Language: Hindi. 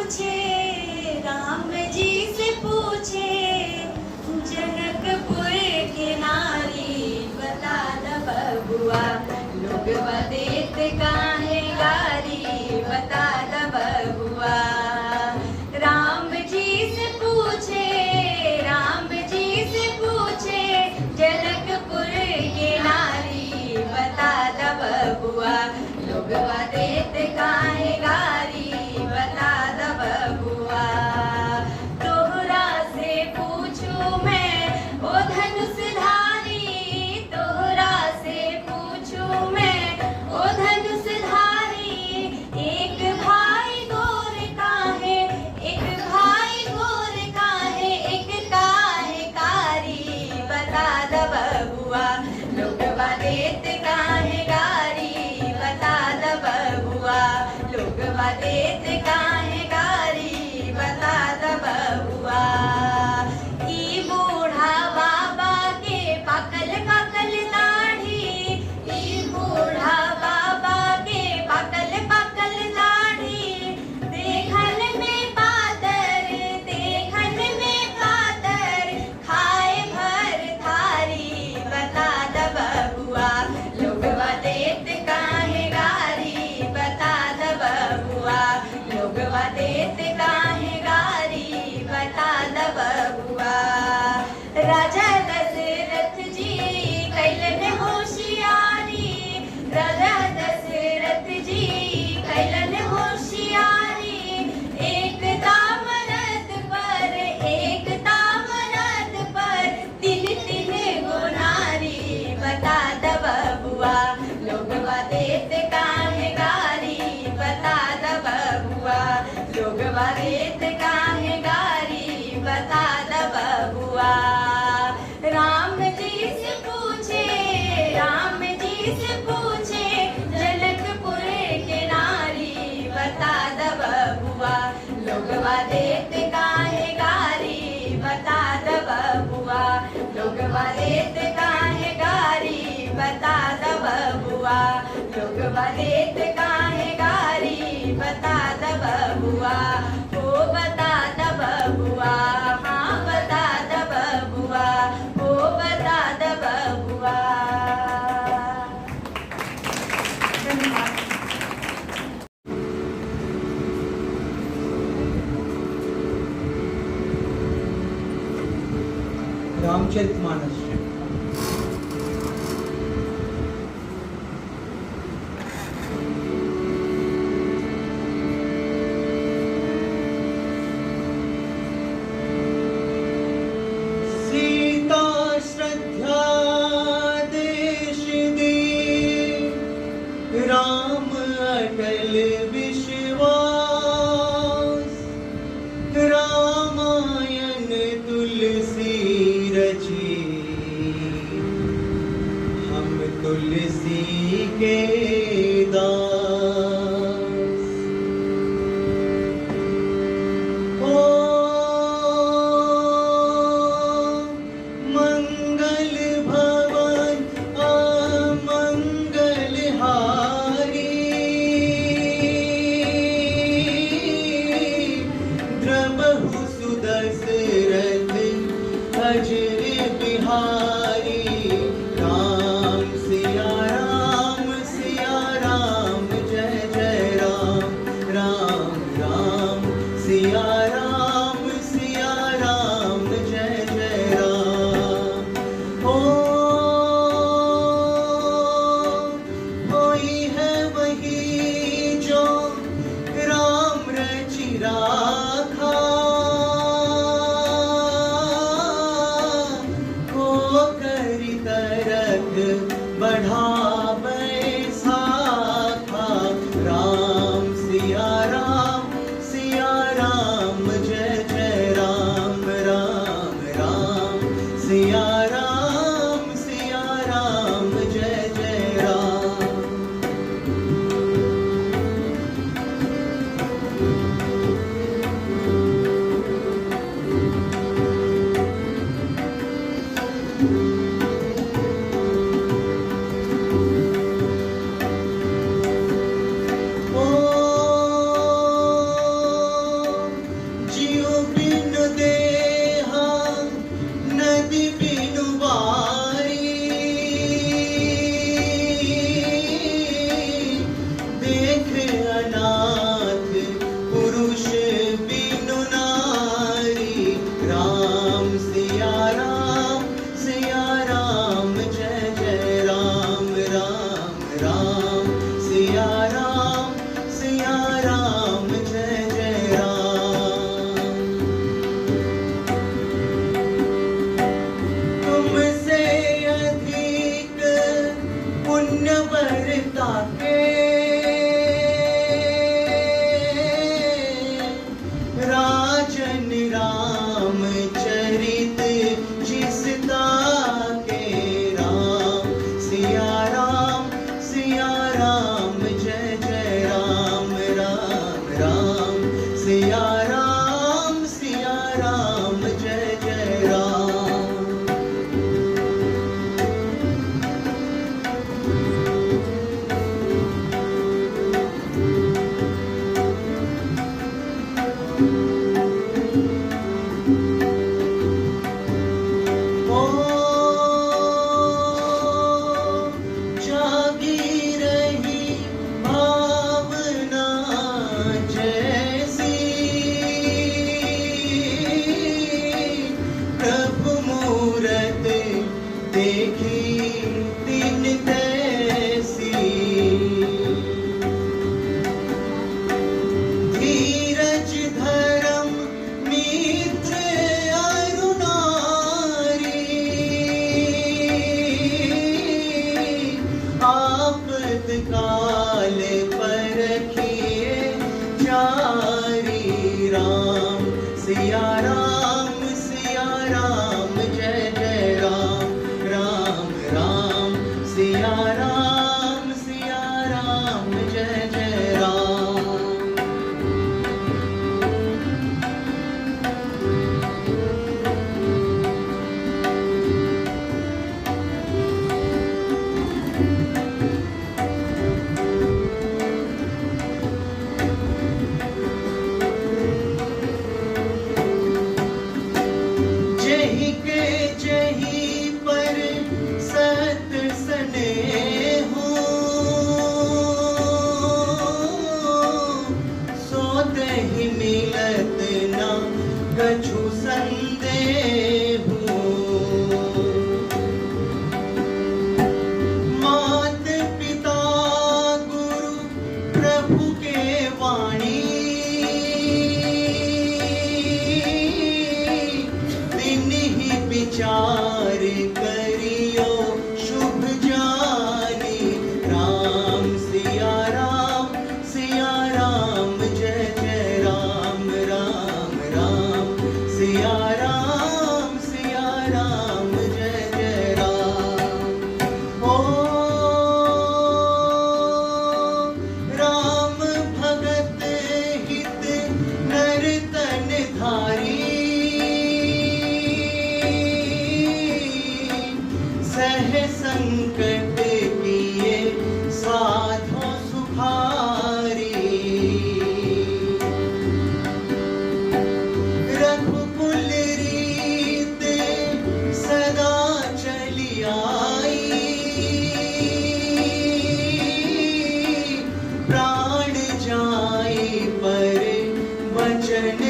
पूछे, राम जी से पूछे, जनकपुर के नारी बता द बबुआ, लोग देत काहे गारी बता द बबुआ। राम जी से पूछे, राम जी से पूछे, जनकपुर के नारी बता द बबुआ, लोग देत काहे गारी बता द बबुआ। तोहरा से पूछू मैं ओ धनुषधारी, तोहरा से पूछू मैं ओ धनुषधारी, एक भाई गोर काहे, एक भाई गोर काहे, एक काहे कारी बता द बबुआ, लोग देत काहे गारी बता द बबुआ, लोग देत काहे गारी बता द बबुआ। ई बूढ़ा बाबा के पाकल पाकल दाढ़ी, ई बूढ़ा बाबा के पाकल पाकल दाढ़ी, देखन में पातर, देखन में पातर, खाए भर थारी बता द बबुआ, लोग देत काहे गारी बता द बबुआ, लोग देत काहे गारी बता द बबुआ। राजा दशरथ जी कैलन होशियारी, राजा दशरथ जी कैलन होशियारी, एक तामरत पर, एक तामरत पर, तीन तीन गो नारी बता द बबुआ, लोग देत काहे गारी बता द बबुआ, लोग देत काहे गारी बता द बबुआ। राम जी से पूछे, राम जी से पूछे, जनकपुर के नारी बता द बबुआ, लोग देत काहे गारी बता द बबुआ, लोग देत काहे गारी बता द बबुआ, लोग देत काहे गारी बता द बबुआ, ओ बता द बबुआ, हाँ बता द बबुआ, ओ बता द बबुआ। धन्यवाद। रामचरितमानस। सीता श्रद्धा देश दी, राम अटल विश्वास, रामायण तुलसी रची, हम तुलसी के दास। ओ मंगल भवन अमंगल हारी, द्रबहु सुदशरथ अजर बिहारी, राम सिया राम जय जय राम, राम राम सिया राम जय जय राम। कोई है वही जो राम रचि राखा, को करि तरक बढ़ावे साखा, राम सिया राम कछु संदेहु। मात पिता गुरु प्रभु के वाणी, तिन्हि विचार करियो शुभ जानी। राम सिया राम जय जय राम राम राम सिया राम जय जय राम। ओ राम भगत हित नर तन धारी, सह संकट किए साधो सुखारी। रघुकुल रीत सदा चली आई, प्राण जाई पर वचन